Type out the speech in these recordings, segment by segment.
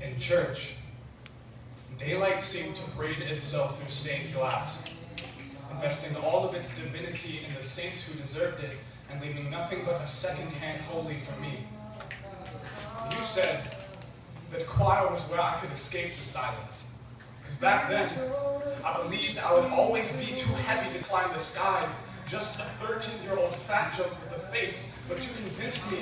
In church, daylight seemed to braid itself through stained glass, investing all of its divinity in the saints who deserved it and leaving nothing but a second-hand holy for me. You said that choir was where I could escape the silence. Because back then, I believed I would always be too heavy to climb the skies, just a 13-year-old fat joke with a face, but you convinced me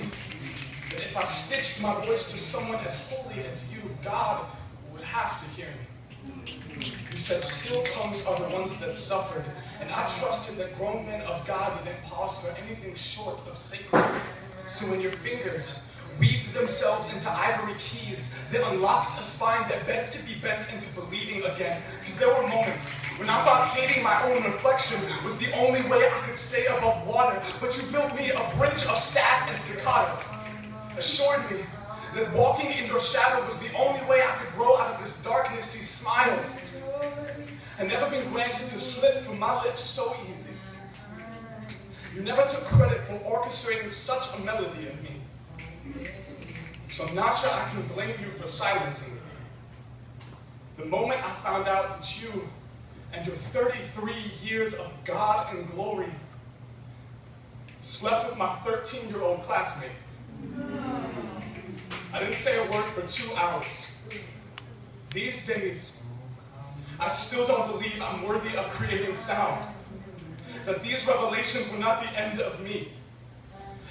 that if I stitched my voice to someone as holy as you, God would have to hear me. You said still tongues are the ones that suffered, and I trusted that grown men of God didn't pause for anything short of sacred. So when your fingers weaved themselves into ivory keys, they unlocked a spine that begged to be bent into believing again. Because there were moments when I thought hating my own reflection was the only way I could stay above water, but you built me a bridge of staff and staccato, assured me that walking in your shadow was the only way I could grow out of this darkness. These smiles had never been granted to slip from my lips so easy. You never took credit for orchestrating such a melody in me. So I'm not sure I can blame you for silencing me. The moment I found out that you and your 33 years of God and glory slept with my 13-year-old classmate, I didn't say a word for 2 hours. These days, I still don't believe I'm worthy of creating sound. That these revelations were not the end of me.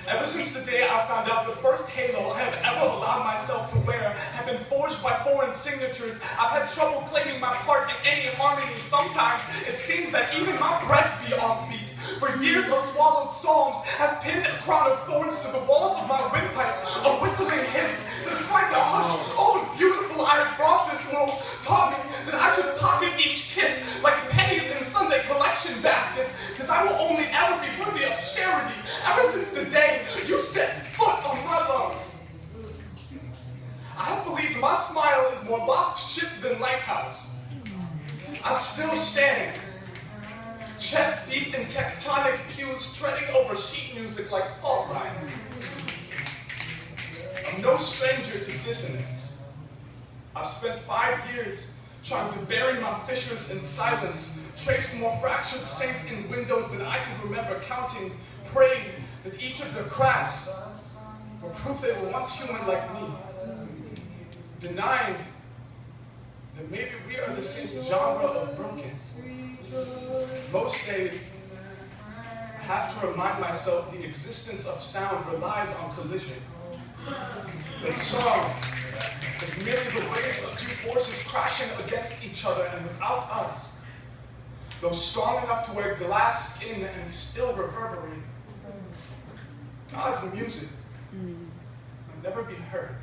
Ever since the day I found out the first halo I have ever allowed myself to wear had been forged by foreign signatures, I've had trouble claiming my part in any harmony. Sometimes it seems that even my breath be offbeat. For years of swallowed psalms have pinned a crown of thorns to the walls of my windpipe, a whistling hiss that tried to hush all the beautiful I had brought this world, taught me that I should pocket each kiss like pennies in Sunday collection baskets, because I will only ever be worthy of charity ever since the day you set foot on my lungs. I have believed my smile is more lost ship than lighthouse. I still stand, chest deep in tectonic pews, treading over sheet music like fault lines. I'm no stranger to dissonance. I've spent 5 years trying to bury my fissures in silence, traced more fractured saints in windows than I could remember counting, prayed that each of their cracks were proof they were once human like me, denying that maybe we are the same genre of broken. Most days, I have to remind myself the existence of sound relies on collision. That song is merely the waves of two forces crashing against each other, and without us, though strong enough to wear glass skin and still reverberate, God's music will never be heard.